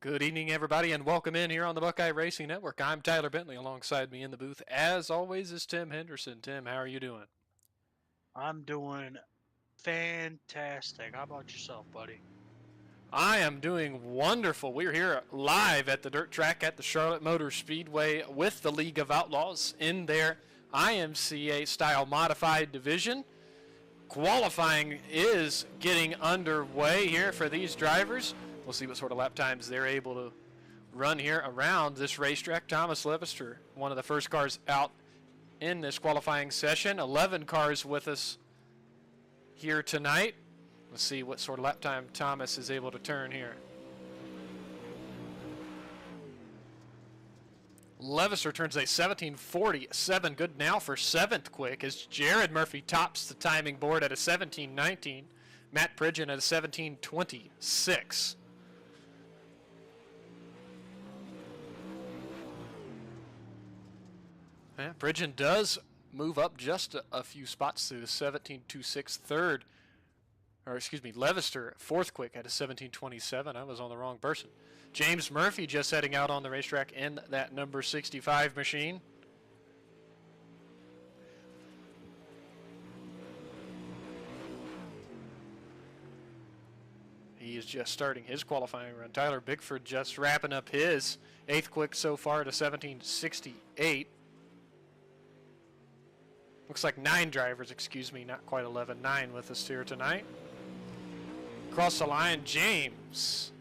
Good evening, everybody, and welcome in here on the Buckeye Racing Network. I'm Tyler Bentley. Alongside me in the booth, as always, is Tim Henderson. Tim, how are you doing? I'm doing fantastic. How about yourself, buddy? I am doing wonderful. We're here live at the dirt track at the Charlotte Motor Speedway with the League of Outlaws in their IMCA style modified division. Qualifying is getting underway here for these drivers. We'll see what sort of lap times they're able to run here around this racetrack. Thomas Levister, one of the first cars out in this qualifying session. 11 cars with us here tonight. Let's see what sort of lap time Thomas is able to turn here. Levister turns a 17:47, good now for 7th quick, as Jared Murphy tops the timing board at a 17:19. Matt Pridgeon at a 17:26. Yeah, Pridgeon does move up just a few spots to the 17.26 third. Or excuse me, Levister, 4th quick at a 17:27. I was on the wrong person. James Murphy just heading out on the racetrack in that number 65 machine. He is just starting his qualifying run. Tyler Bickford just wrapping up his 8th quick so far at a 17:68. Looks like 9 drivers, excuse me, not quite 11, 9 with us here tonight. Across the line, James.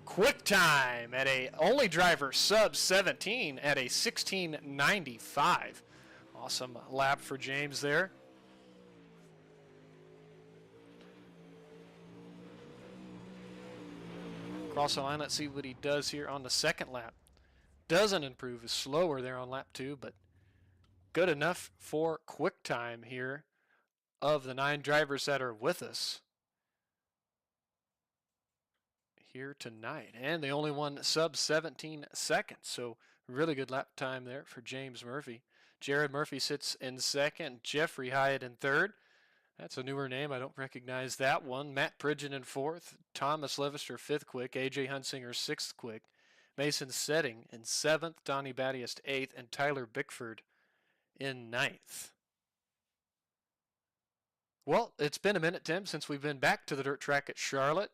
Quick time at a only driver sub 17 at a 16:95. Awesome lap for James there. Across the line, let's see what he does here on the second lap. Doesn't improve, is slower there on lap 2, but good enough for quick time here of the 9 drivers that are with us here tonight. And the only one sub 17 seconds. So really good lap time there for James Murphy. Jared Murphy sits in 2nd. Jeffrey Hyatt in 3rd. That's a newer name. I don't recognize that one. Matt Pridgeon in 4th. Thomas Levister 5th quick. AJ Hunsinger 6th quick. Mason Setting in 7th. Donnie Battiest 8th. And Tyler Bickford in 9th. Well, it's been a minute, Tim, since we've been back to the dirt track at Charlotte.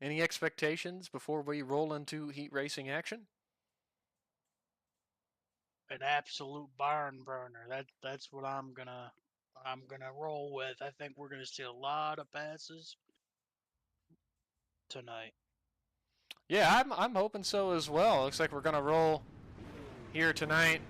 Any expectations before we roll into heat racing action? An absolute barn burner. That's what I'm gonna roll with. I think we're gonna see a lot of passes tonight. Yeah, I'm hoping so as well. Looks like we're gonna roll here tonight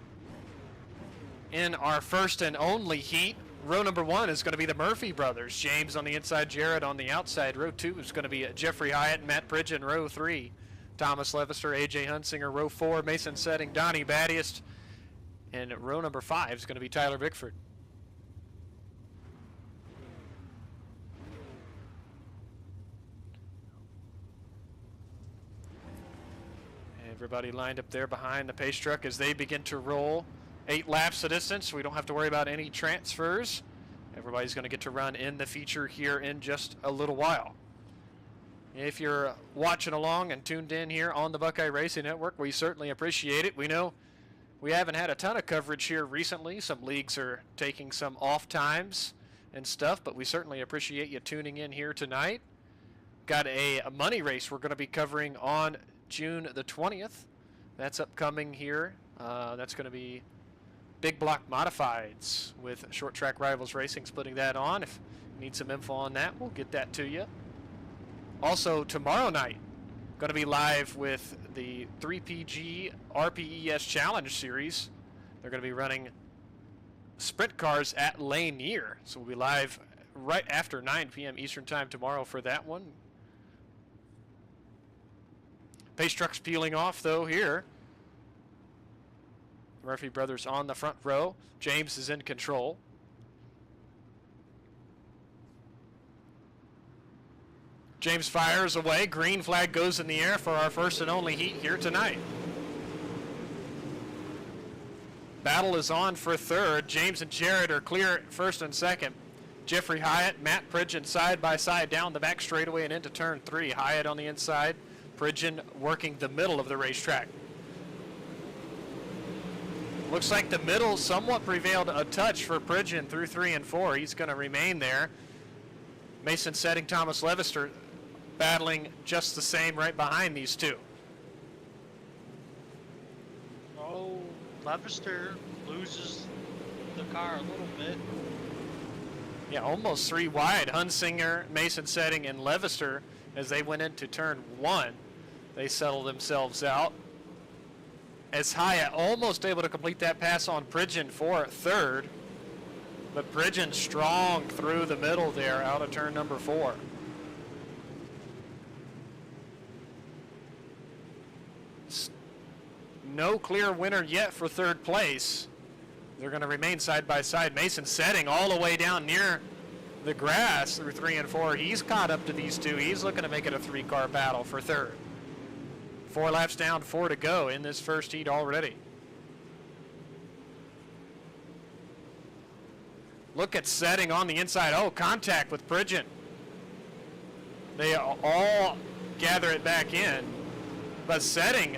in our first and only heat. Row number 1 is going to be the Murphy brothers. James on the inside, Jared on the outside. Row 2 is going to be Jeffrey Hyatt and Matt Pridgeon. Row 3, Thomas Levister, AJ Hunsinger. Row 4, Mason Setting, Donnie Battiest. And row number 5 is going to be Tyler Bickford. Everybody lined up there behind the pace truck as they begin to roll. 8 laps of distance. We don't have to worry about any transfers. Everybody's going to get to run in the feature here in just a little while. If you're watching along and tuned in here on the Buckeye Racing Network, we certainly appreciate it. We know we haven't had a ton of coverage here recently. Some leagues are taking some off times and stuff, but we certainly appreciate you tuning in here tonight. Got a money race we're going to be covering on June the 20th. That's upcoming here. That's going to be Big Block Modifieds with Short Track Rivals Racing splitting that on. If you need some info on that, we'll get that to you. Also, tomorrow night, going to be live with the 3PG RPES Challenge Series. They're going to be running sprint cars at Lanier. So we'll be live right after 9 p.m. Eastern Time tomorrow for that one. Pace trucks peeling off, though, here. Murphy brothers on the front row. James is in control. James fires away. Green flag goes in the air for our first and only heat here tonight. Battle is on for 3rd. James and Jared are clear at 1st and 2nd. Jeffrey Hyatt, Matt Pridgeon side by side down the back straightaway and into turn 3. Hyatt on the inside. Pridgeon working the middle of the racetrack. Looks like the middle somewhat prevailed a touch for Pridgeon through 3 and 4. He's going to remain there. Mason Setting, Thomas Levister battling just the same right behind these two. Oh, Levister loses the car a little bit. Yeah, almost 3 wide. Hunsinger, Mason Setting, and Levister, as they went into turn 1, they settled themselves out. As Hyatt almost able to complete that pass on Pridgeon for third, but Pridgeon strong through the middle there out of turn number 4. No clear winner yet for third place. They're going to remain side by side. Mason Setting all the way down near the grass through 3 and 4. He's caught up to these two. He's looking to make it a 3-car battle for third. 4 laps down, 4 to go in this first heat already. Look at Setting on the inside. Oh, contact with Pridgeon. They all gather it back in, but Setting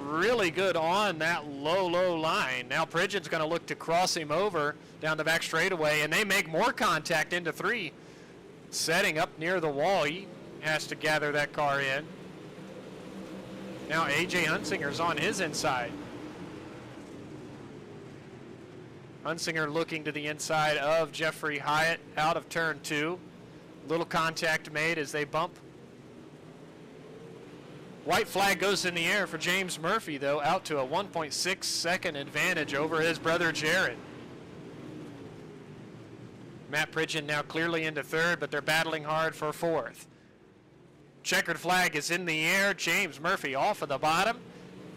really good on that low line. Now Pridgeon's going to look to cross him over down the back straightaway, and they make more contact into 3. Setting up near the wall. He has to gather that car in. Now A.J. Hunsinger's on his inside. Hunsinger looking to the inside of Jeffrey Hyatt out of turn 2. Little contact made as they bump. White flag goes in the air for James Murphy, though, out to a 1.6 second advantage over his brother Jared. Matt Pridgeon now clearly into third, but they're battling hard for fourth. Checkered flag is in the air. James Murphy off of the bottom.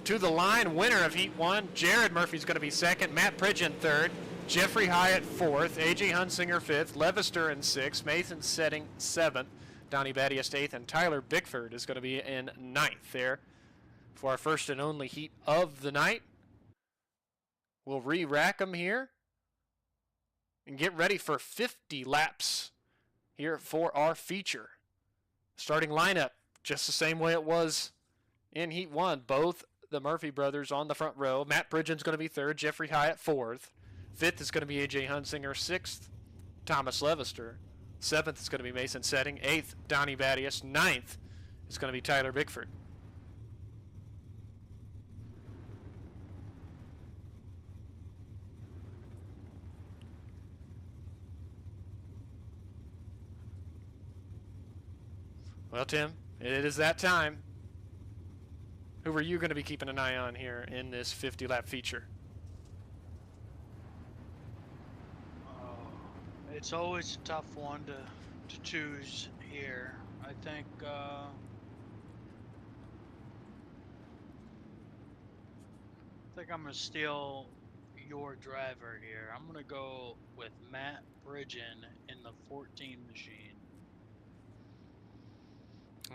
To the line, winner of Heat 1. Jared Murphy's going to be second. Matt Pridgeon third. Jeffrey Hyatt fourth. A.J. Hunsinger fifth. Levister in sixth. Mason Setting seventh. Donnie Battiest eighth. And Tyler Bickford is going to be in ninth there for our first and only heat of the night. We'll re-rack them here and get ready for 50 laps here for our feature. Starting lineup, just the same way it was in Heat 1. Both the Murphy brothers on the front row. Matt Pridgeon's going to be third. Jeffrey Hyatt fourth. Fifth is going to be A.J. Hunsinger. Sixth, Thomas Levister. Seventh is going to be Mason Setting. Eighth, Donnie Battiest. Ninth is going to be Tyler Bickford. Well, Tim, it is that time. Who are you going to be keeping an eye on here in this 50-lap feature? It's always a tough one to choose here. I think I'm going to steal your driver here. I'm going to go with Matt Pridgeon in the 14 machine.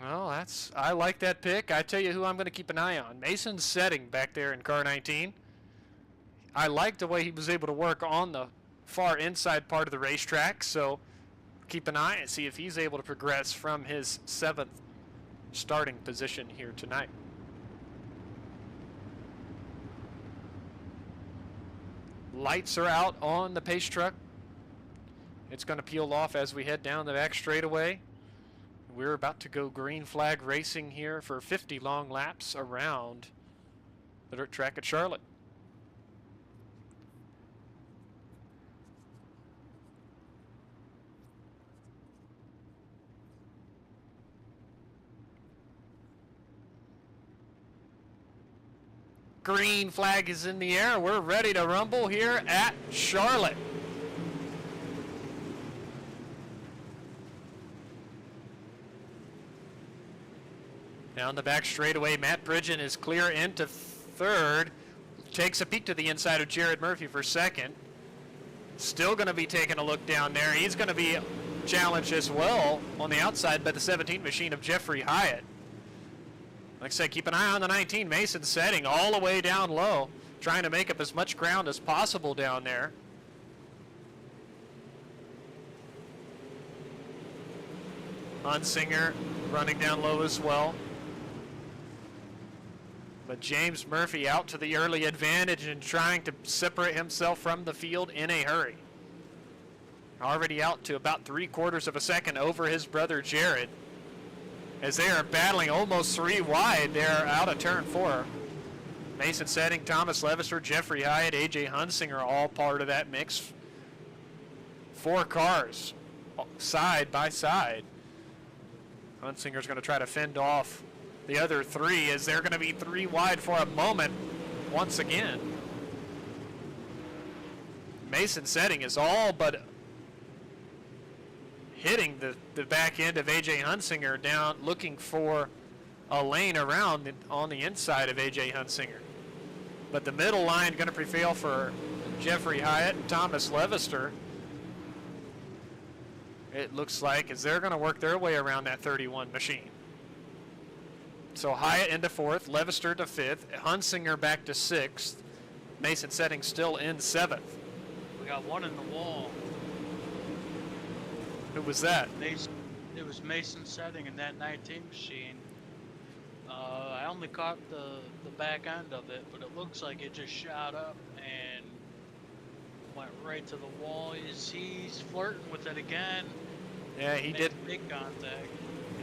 Well, I like that pick. I tell you who I'm going to keep an eye on. Mason Setting back there in car 19. I like the way he was able to work on the far inside part of the racetrack, so keep an eye and see if he's able to progress from his 7th starting position here tonight. Lights are out on the pace truck. It's going to peel off as we head down the back straightaway. We're about to go green flag racing here for 50 long laps around the dirt track at Charlotte. Green flag is in the air. We're ready to rumble here at Charlotte. Down the back straightaway, Matt Pridgeon is clear into third. Takes a peek to the inside of Jared Murphy for second. Still going to be taking a look down there. He's going to be challenged as well on the outside by the 17 machine of Jeffrey Hyatt. Like I said, keep an eye on the 19. Mason Setting all the way down low, trying to make up as much ground as possible down there. Hunsinger running down low as well. But James Murphy out to the early advantage and trying to separate himself from the field in a hurry. Already out to about 3/4 of a second over his brother Jared, as they are battling almost 3 wide. They're out of turn 4. Mason Setting, Thomas Levister, Jeffrey Hyatt, AJ Hunsinger, all part of that mix. 4 cars side by side. Hunsinger's going to try to fend off the other 3 as they're going to be 3 wide for a moment once again. Mason Setting is all but hitting the back end of AJ Hunsinger down, looking for a lane around on the inside of AJ Hunsinger. But the middle line going to prevail for Jeffrey Hyatt and Thomas Levister. It looks like as they're going to work their way around that 31 machine. So Hyatt into 4th, Levister to 5th, Hunsinger back to 6th, Mason Setting still in 7th. We got one in the wall. Who was that? It was Mason Setting in that 19 machine. I only caught the back end of it, but it looks like it just shot up and went right to the wall. He's flirting with it again. Yeah, he did. Big contact.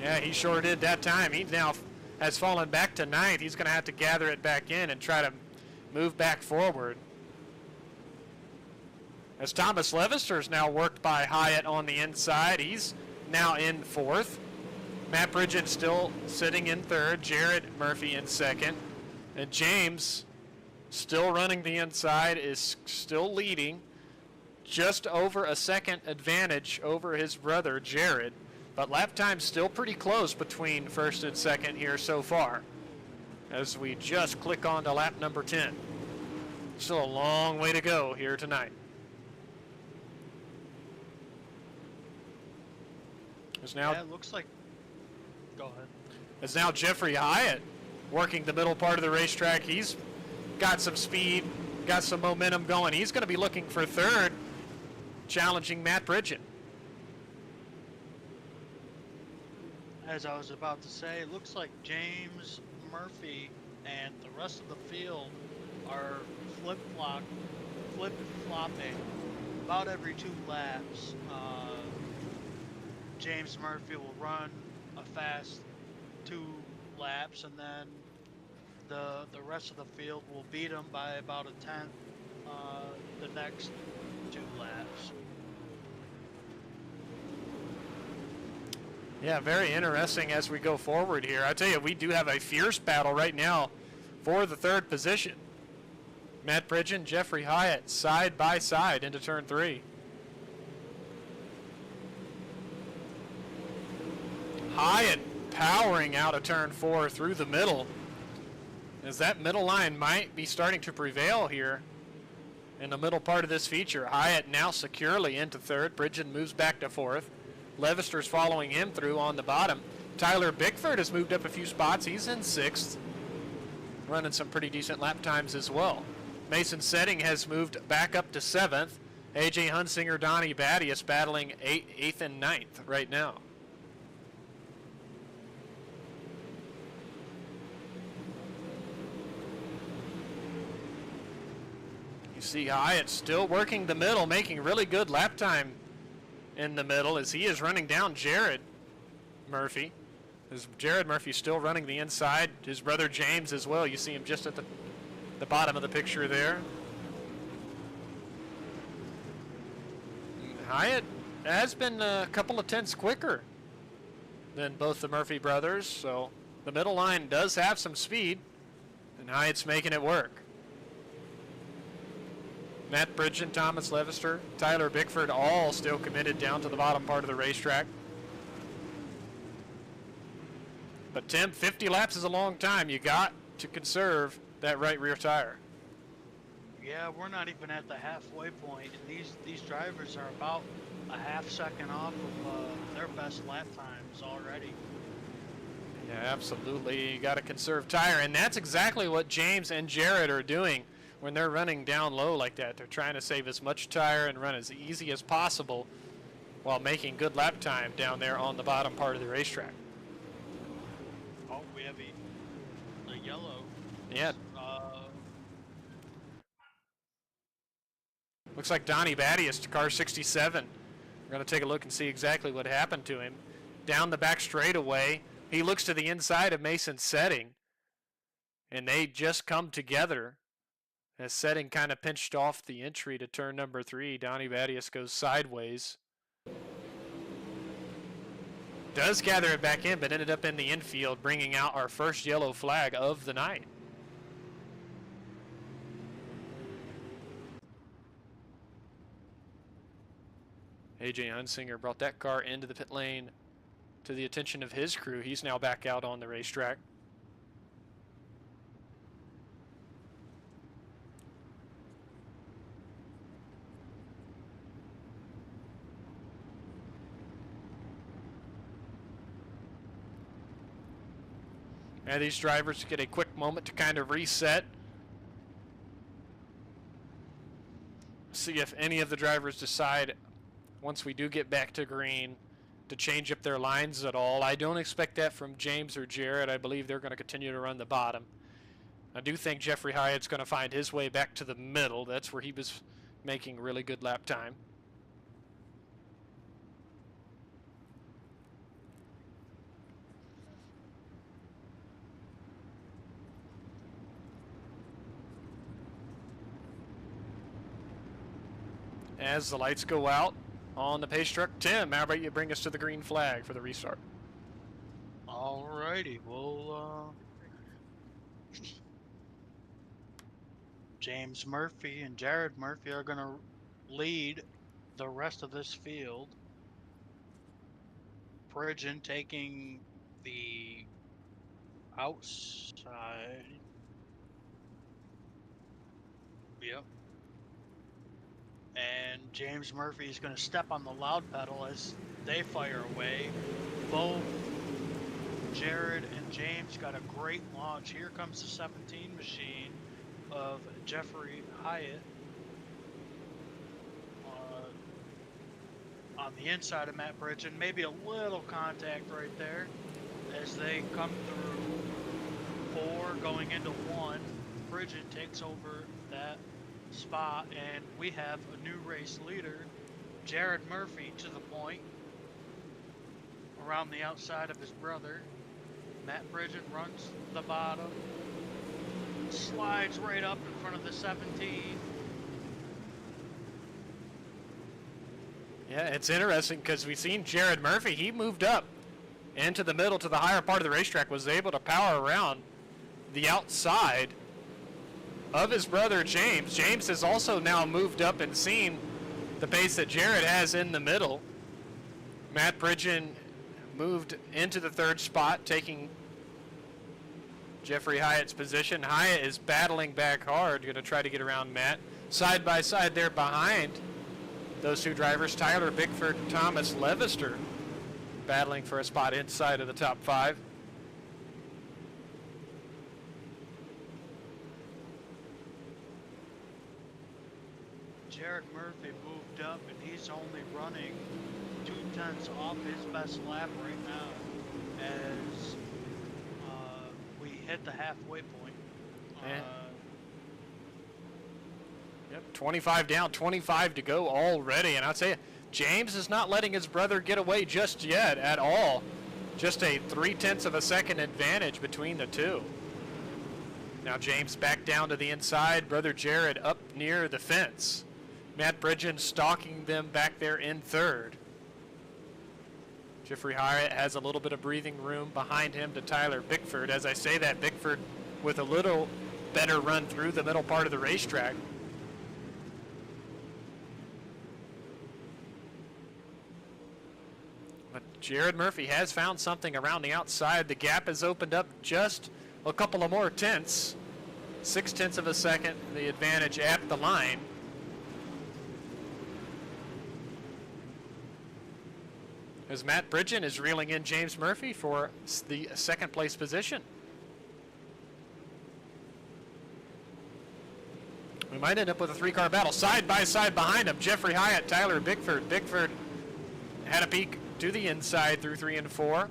Yeah, he sure did that time. He now has fallen back to 9th. He's going to have to gather it back in and try to move back forward. As Thomas Levister is now worked by Hyatt on the inside. He's now in 4th. Matt Bridget still sitting in 3rd. Jared Murphy in 2nd. And James, still running the inside, is still leading. Just over a second advantage over his brother Jared. But lap time's still pretty close between 1st and 2nd here so far, as we just click on to lap number 10. Still a long way to go here tonight. Yeah, it looks like. Go ahead. It's now Jeffrey Hyatt working the middle part of the racetrack. He's got some speed, got some momentum going. He's going to be looking for 3rd, challenging Matt Bridget. As I was about to say, it looks like James Murphy and the rest of the field are flip-flopping about every 2 laps. James Murphy will run a fast 2 laps, and then the rest of the field will beat him by about a 10th the next 2 laps. Yeah, very interesting as we go forward here. I tell you, we do have a fierce battle right now for the 3rd position. Matt Bridget and Jeffrey Hyatt side by side into turn 3. Hyatt powering out of turn 4 through the middle, as that middle line might be starting to prevail here in the middle part of this feature. Hyatt now securely into 3rd. Bridget moves back to 4th. Levister's following him through on the bottom. Tyler Bickford has moved up a few spots. He's in 6th, running some pretty decent lap times as well. Mason Setting has moved back up to 7th. AJ Hunsinger, Donnie Battius battling 8th and 9th right now. You see Hyatt still working the middle, making really good lap time in the middle as he is running down Jared Murphy. As Jared Murphy still running the inside. His brother James as well. You see him just at the bottom of the picture there. Hyatt has been a couple of tenths quicker than both the Murphy brothers, so the middle line does have some speed, and Hyatt's making it work. Matt Bridget, Thomas Levister, Tyler Bickford, all still committed down to the bottom part of the racetrack. But Tim, 50 laps is a long time. You got to conserve that right rear tire. Yeah, we're not even at the halfway point, and these drivers are about a half second off of their best lap times already. Yeah, absolutely. You got to conserve tire, and that's exactly what James and Jared are doing. When they're running down low like that, they're trying to save as much tire and run as easy as possible while making good lap time down there on the bottom part of the racetrack. Oh, we have a yellow. Yeah. Uh, Looks like Donnie Battius to car 67. We're going to take a look and see exactly what happened to him. Down the back straightaway, he looks to the inside of Mason's setting, and they just come together. As Setting kind of pinched off the entry to turn number 3, Donnie Battius goes sideways. Does gather it back in, but ended up in the infield, bringing out our first yellow flag of the night. AJ Hunsinger brought that car into the pit lane to the attention of his crew. He's now back out on the racetrack. And these drivers get a quick moment to kind of reset. See if any of the drivers decide, once we do get back to green, to change up their lines at all. I don't expect that from James or Jared. I believe they're going to continue to run the bottom. I do think Jeffrey Hyatt's going to find his way back to the middle. That's where he was making really good lap time. As the lights go out on the pace truck, Tim, how about you bring us to the green flag for the restart? Alrighty, well, James Murphy and Jared Murphy are going to lead the rest of this field. Pridgen taking the outside. Yep. And James Murphy is going to step on the loud pedal as they fire away. Both Jared and James got a great launch. Here comes the 17 machine of Jeffrey Hyatt on the inside of Matt Pridgen. Maybe a little contact right there as they come through 4 going into 1. Pridgen takes over that spot, and we have a new race leader, Jared Murphy, to the point around the outside of his brother. Matt Pridgen runs the bottom, slides right up in front of the 17. Yeah, it's interesting because we've seen Jared Murphy. He moved up into the middle to the higher part of the racetrack, was able to power around the outside of his brother James. James has also now moved up and seen the pace that Jared has in the middle. Matt Pridgen moved into the 3rd spot, taking Jeffrey Hyatt's position. Hyatt is battling back hard, going to try to get around Matt. Side by side there behind those 2 drivers, Tyler Bickford and Thomas Levister, battling for a spot inside of the top 5. Jared Murphy moved up, and he's only running 0.2 off his best lap right now as we hit the halfway point. Yep, 25 down, 25 to go already. And I'll tell you, James is not letting his brother get away just yet at all. Just a 0.3 of a second advantage between the 2. Now James back down to the inside. Brother Jared up near the fence. Matt Pridgen stalking them back there in 3rd. Jeffrey Hyatt has a little bit of breathing room behind him to Tyler Bickford. As I say that, Bickford with a little better run through the middle part of the racetrack. But Jared Murphy has found something around the outside. The gap has opened up just a couple of more tenths. 0.6 of a second, the advantage at the line. As Matt Pridgen is reeling in James Murphy for the 2nd place position. We might end up with a 3-car battle. Side by side behind him, Jeffrey Hyatt, Tyler Bickford. Bickford had a peek to the inside through 3 and 4.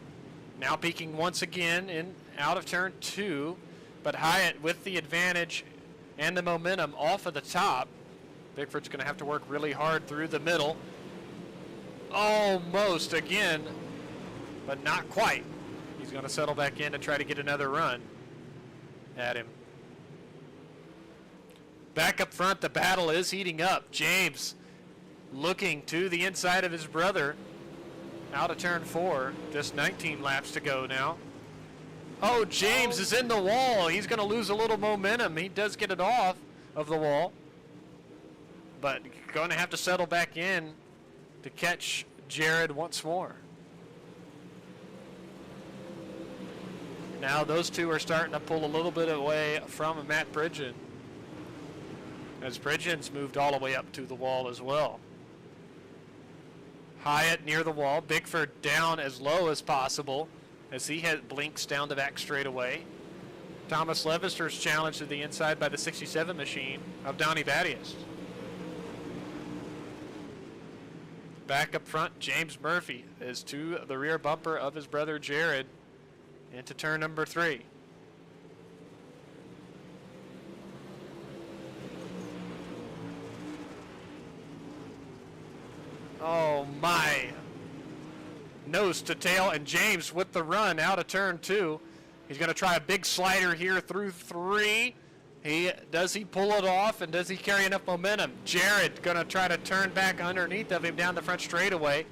Now peeking once again in out of turn 2. but Hyatt with the advantage and the momentum off of the top. Bickford's going to have to work really hard through the middle. Almost again, but not quite. He's going to settle back in to try to get another run at him. Back up front, the battle is heating up. James looking to the inside of his brother. Out of turn 4, just 19 laps to go now. Oh, James is in the wall. He's going to lose a little momentum. He does get it off of the wall, but going to have to settle back in to catch Jared once more. Now those two are starting to pull a little bit away from Matt Bridgen, as Bridgen's moved all the way up to the wall as well. Hyatt near the wall, Bickford down as low as possible as he blinks down the back straightaway. Thomas Levister's challenged to the inside by the 67 machine of Donnie Battiest. Back up front, James Murphy is to the rear bumper of his brother Jared into turn number 3. Oh my. Nose to tail, and James with the run out of turn 2. He's going to try a big slider here through 3. Does he pull it off, and does he carry enough momentum? Jared going to try to turn back underneath of him down the front straightaway.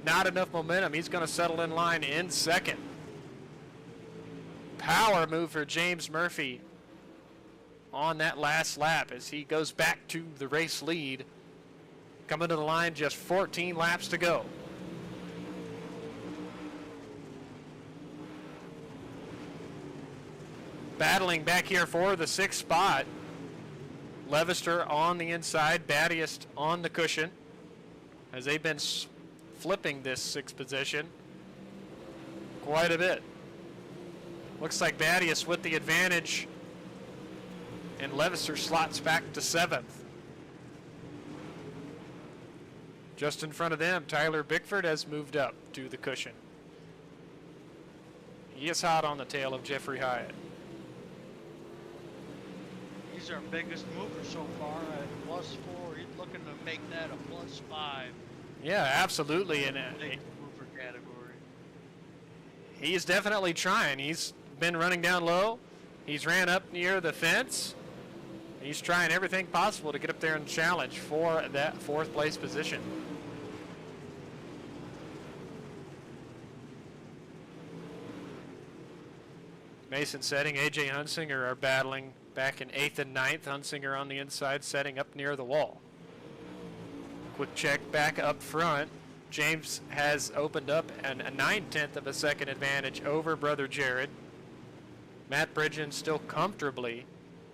Not enough momentum. He's going to settle in line in second. Power move for James Murphy on that last lap as he goes back to the race lead. Coming to the line, just 14 laps to go. Battling back here for the 6th spot. Levister on the inside, Battiest on the cushion, as they've been flipping this 6th position quite a bit. Looks like Battiest with the advantage, and Levister slots back to 7th. Just in front of them, Tyler Bickford has moved up to the cushion. He is hot on the tail of Jeffrey Hyatt. He's our biggest mover so far at +4. He's looking to make that a +5. Yeah, absolutely. And big mover category. He's definitely trying. He's been running down low. He's ran up near the fence. He's trying everything possible to get up there and challenge for that 4th place position. Mason Setting, AJ Hunsinger are battling back in 8th and 9th. Hunsinger on the inside, Setting up near the wall. Quick check back up front. James has opened up a 9/10 of a second advantage over brother Jared. Matt Bridgen still comfortably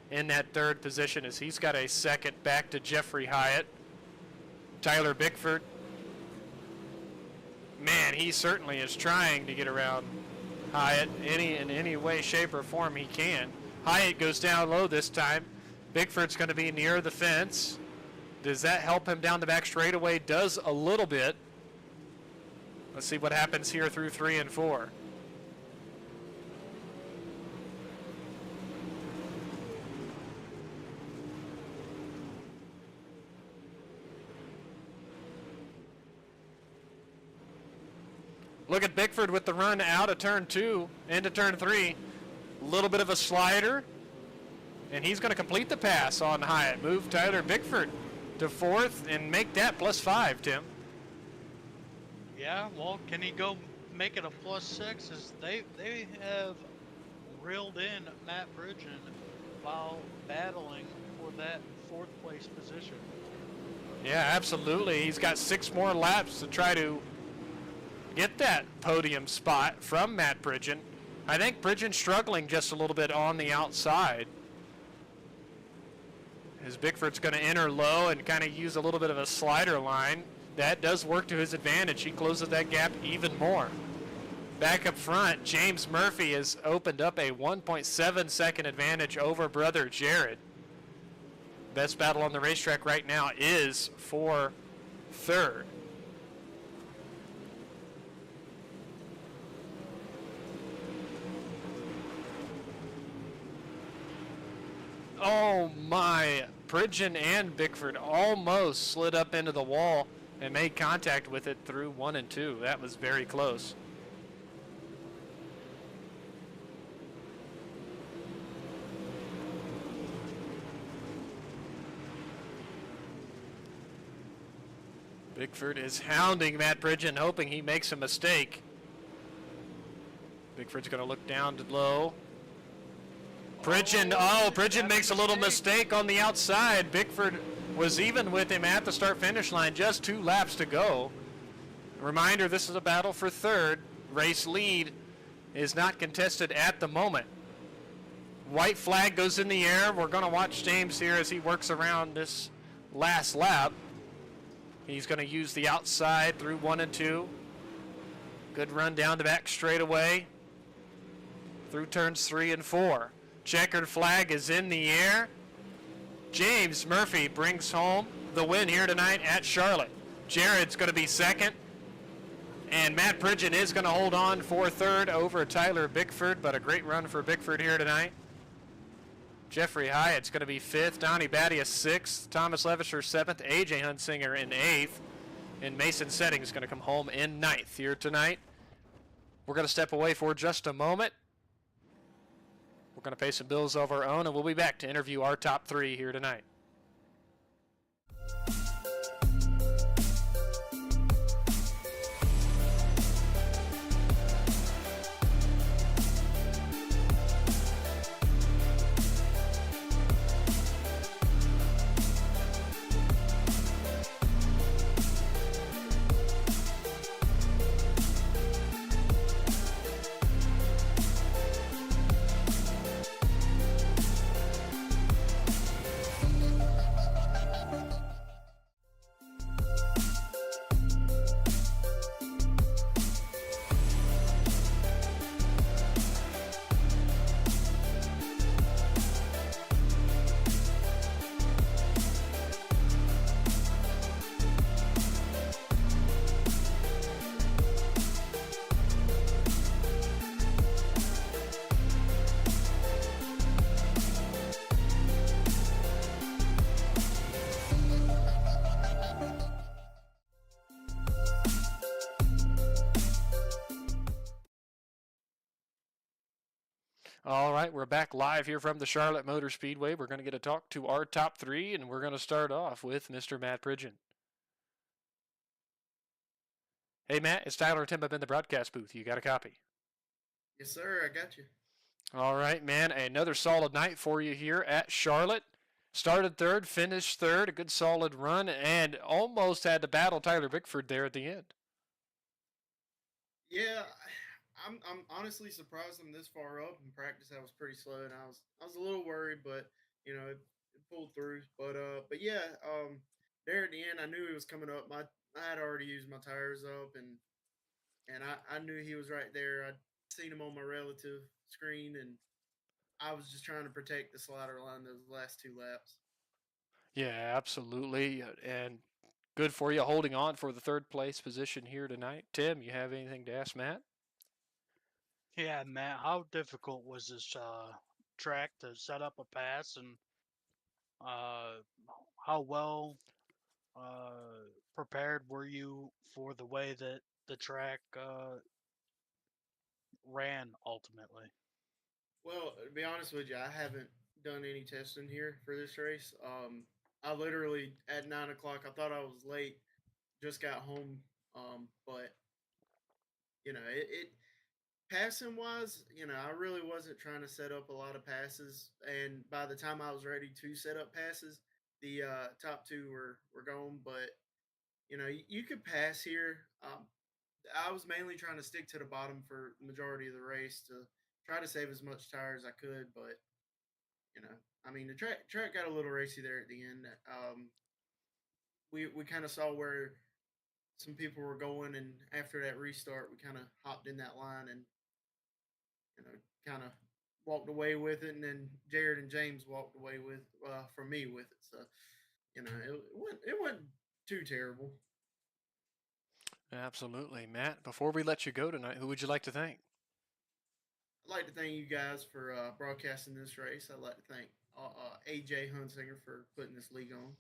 in that 3rd position as he's got a 2nd back to Jeffrey Hyatt. Tyler Bickford, man, he certainly is trying to get around Hyatt in any way, shape, or form he can. Hyatt goes down low this time. Bickford's going to be near the fence. Does that help him down the back straightaway? Does a little bit. Let's see what happens here through 3 and 4. Look at Bickford with the run out of turn 2 into turn 3. A little bit of a slider, and he's going to complete the pass on Hyatt. Move Tyler Bickford to 4th and make that +5, Tim. Yeah, well, can he go make it a +6? As they have reeled in Matt Bridgen while battling for that 4th place position. Yeah, absolutely. He's got 6 more laps to try to get that podium spot from Matt Bridgen. I think Bridgen's struggling just a little bit on the outside, as Bickford's going to enter low and kind of use a little bit of a slider line. That does work to his advantage. He closes that gap even more. Back up front, James Murphy has opened up a 1.7 second advantage over brother Jared. Best battle on the racetrack right now is for 3rd. Oh my! Pridgeon and Bickford almost slid up into the wall and made contact with it through 1 and 2. That was very close. Bickford is hounding Matt Pridgeon, hoping he makes a mistake. Bickford's going to look down to low. Pridgeon, Pridgeon makes a little mistake on the outside. Bickford was even with him at the start-finish line, just 2 laps to go. A reminder, this is a battle for third. Race lead is not contested at the moment. White flag goes in the air. We're going to watch James here as he works around this last lap. He's going to use the outside through 1 and 2. Good run down the back straightaway through turns 3 and 4. Checkered flag is in the air. James Murphy brings home the win here tonight at Charlotte. Jared's going to be second. And Matt Pridgeon is going to hold on for third over Tyler Bickford, but a great run for Bickford here tonight. Jeffrey Hyatt's going to be fifth. Donnie Battia sixth. Thomas Levisher seventh. AJ Hunsinger in eighth. And Mason Settings going to come home in ninth here tonight. We're going to step away for just a moment. We're going to pay some bills of our own, and we'll be back to interview our top 3 here tonight. All right, we're back live here from the Charlotte Motor Speedway. We're going to get a talk to our top 3, and we're going to start off with Mr. Matt Pridgeon. Hey, Matt, it's Tyler and Tim up in the broadcast booth. You got a copy? Yes, sir. I got you. All right, man. Another solid night for you here at Charlotte. Started third, finished third, a good solid run, and almost had to battle Tyler Bickford there at the end. Yeah, I'm honestly surprised I'm this far up. In practice, I was pretty slow, and I was a little worried, but it pulled through. But yeah, there at the end, I knew he was coming up. I had already used my tires up, and I knew he was right there. I'd seen him on my relative screen, and I was just trying to protect the slider line those last 2 laps. Yeah, absolutely, and good for you holding on for the third place position here tonight. Tim, you have anything to ask Matt? Yeah, Matt, how difficult was this track to set up a pass, and uh, how well prepared were you for the way that the track ran ultimately? Well, to be honest with you, I haven't done any testing here for this race. I literally at 9 o'clock, I thought I was late, just got home. But it passing wise, I really wasn't trying to set up a lot of passes. And by the time I was ready to set up passes, the top 2 were gone. But you could pass here. I was mainly trying to stick to the bottom for the majority of the race to try to save as much tire as I could. But I mean, the track got a little racy there at the end. We kind of saw where some people were going, and after that restart, we kind of hopped in that line and kind of walked away with it. And then Jared and James walked away with from me with it. So it went too terrible. Absolutely, Matt. Before we let you go tonight, who would you like to thank? I'd like to thank you guys for broadcasting this race. I'd like to thank AJ Hunsinger for putting this league on.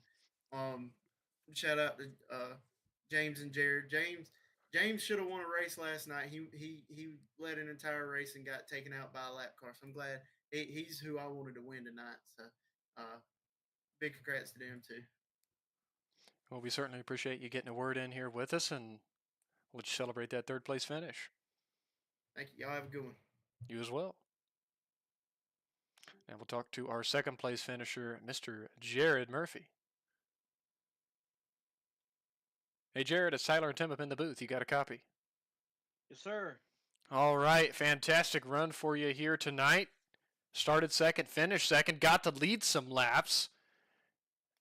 Um, Shout out to James and Jared. James should have won a race last night. He led an entire race and got taken out by a lap car. So I'm glad he's who I wanted to win tonight. So big congrats to them too. Well, we certainly appreciate you getting a word in here with us, and we'll just celebrate that third place finish. Thank you. Y'all have a good one. You as well. And we'll talk to our second place finisher, Mr. Jared Murphy. Hey, Jared, it's Tyler and Tim up in the booth. You got a copy? Yes, sir. All right, fantastic run for you here tonight. Started second, finished second, got to lead some laps.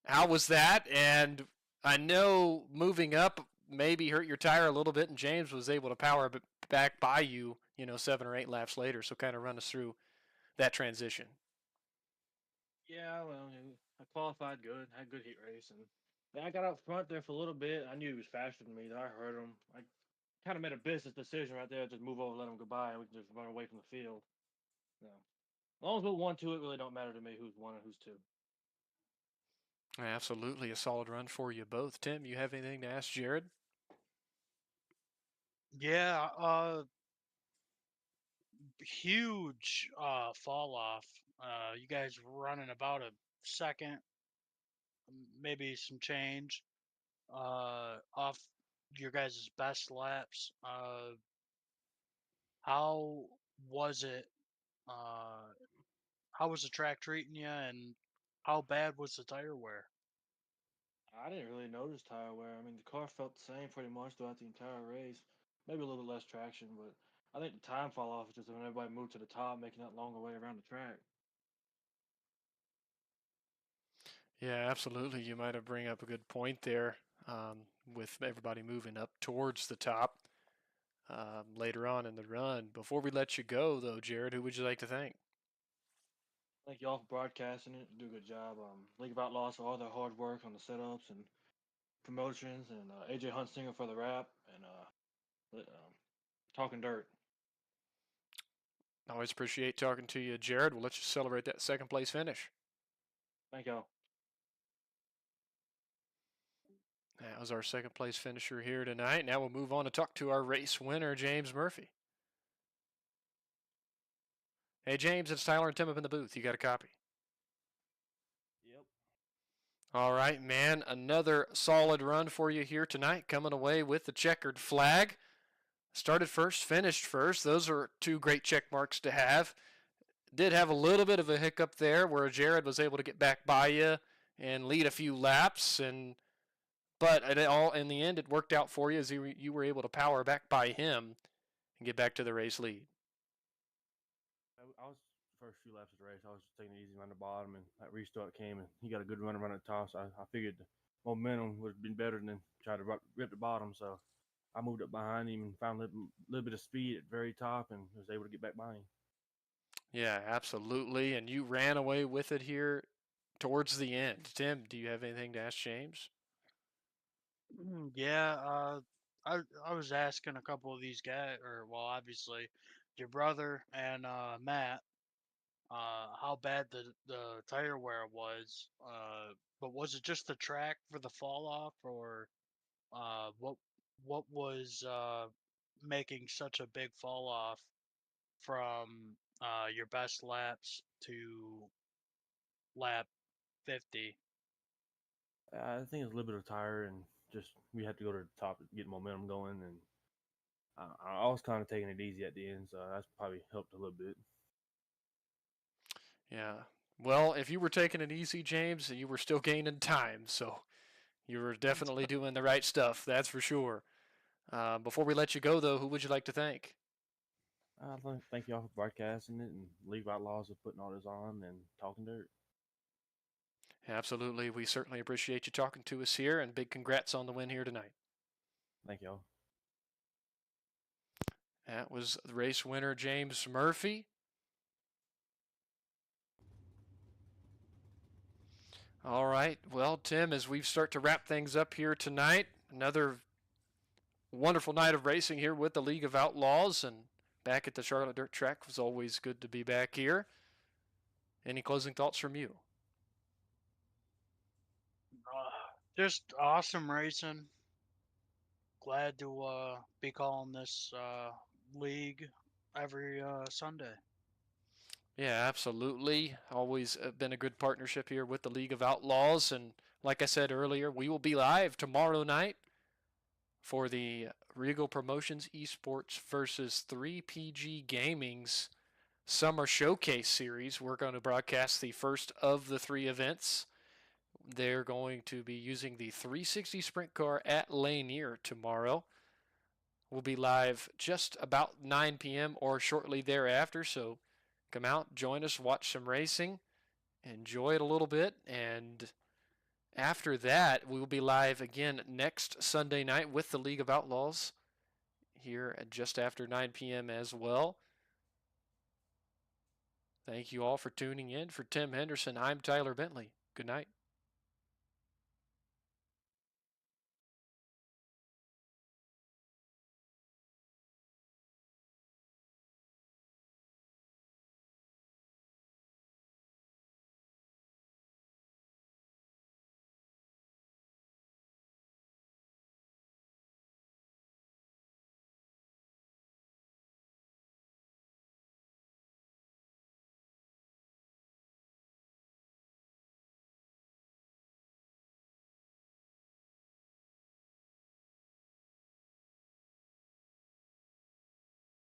How was that? And I know moving up maybe hurt your tire a little bit, and James was able to power back by you, 7 or 8 laps later. So kind of run us through that transition. Yeah, well, I qualified good, had a good heat race, and I got out front there for a little bit. I knew he was faster than me. I heard him. I kind of made a business decision right there, just move over, let him go by, and we can just run away from the field. So, as long as we're 1-2, it really don't matter to me who's 1 and who's 2. Absolutely, a solid run for you both. Tim, you have anything to ask Jared? Yeah, huge fall off. You guys running about a second, maybe some change off your guys' best laps. How was it? How was the track treating you, and how bad was the tire wear? I didn't really notice tire wear. I mean, the car felt the same pretty much throughout the entire race. Maybe a little bit less traction, but I think the time fall off is just when everybody moved to the top, making that longer way around the track. Yeah, absolutely. You might have bring up a good point there with everybody moving up towards the top later on in the run. Before we let you go, though, Jared, who would you like to thank? Thank you all for broadcasting it. Do a good job. League of Outlaws for all their hard work on the setups and promotions, and AJ Hunsinger for the rap, and talking dirt. Always appreciate talking to you, Jared. We'll let you celebrate that second place finish. Thank y'all. That was our second place finisher here tonight. Now we'll move on to talk to our race winner, James Murphy. Hey, James, it's Tyler and Tim up in the booth. You got a copy? Yep. All right, man. Another solid run for you here tonight, coming away with the checkered flag. Started first, finished first. Those are 2 great check marks to have. Did have a little bit of a hiccup there where Jared was able to get back by you and lead a few laps, but in the end, it worked out for you as you were able to power back by him and get back to the race lead. I was first few laps of the race. I was taking it easy around the bottom, and that restart came, and he got a good run around the top. So I figured the momentum would have been better than try to rip the bottom. So I moved up behind him and found a little bit of speed at the very top, and was able to get back by him. Yeah, absolutely. And you ran away with it here towards the end. Tim, do you have anything to ask James? Yeah, I was asking a couple of these guys, or well, obviously, your brother and Matt, how bad the tire wear was. But was it just the track for the fall off, or what was making such a big fall off from your best laps to lap 50? I think it's a little bit of tire, and just we had to go to the top to get momentum going, and I was kind of taking it easy at the end, so that's probably helped a little bit. Yeah. Well, if you were taking it easy, James, you were still gaining time, so you were definitely doing the right stuff. That's for sure. Before we let you go, though, who would you like to thank? Thank y'all for broadcasting it, and League of Outlaws for putting all this on and talking dirt. Absolutely. We certainly appreciate you talking to us here, and big congrats on the win here tonight. Thank y'all. That was the race winner, James Murphy. All right. Well, Tim, as we start to wrap things up here tonight, another wonderful night of racing here with the League of Outlaws, and back at the Charlotte Dirt Track. It was always good to be back here. Any closing thoughts from you? Just awesome racing. Glad to be calling this league every Sunday. Yeah, absolutely. Always been a good partnership here with the League of Outlaws. And like I said earlier, we will be live tomorrow night for the Regal Promotions Esports versus 3PG Gaming's Summer Showcase Series. We're going to broadcast the first of the 3 events. They're going to be using the 360 sprint car at Lanier tomorrow. We'll be live just about 9 p.m. or shortly thereafter, so come out, join us, watch some racing, enjoy it a little bit, and after that, we will be live again next Sunday night with the League of Outlaws here at just after 9 p.m. as well. Thank you all for tuning in. For Tim Henderson, I'm Tyler Bentley. Good night.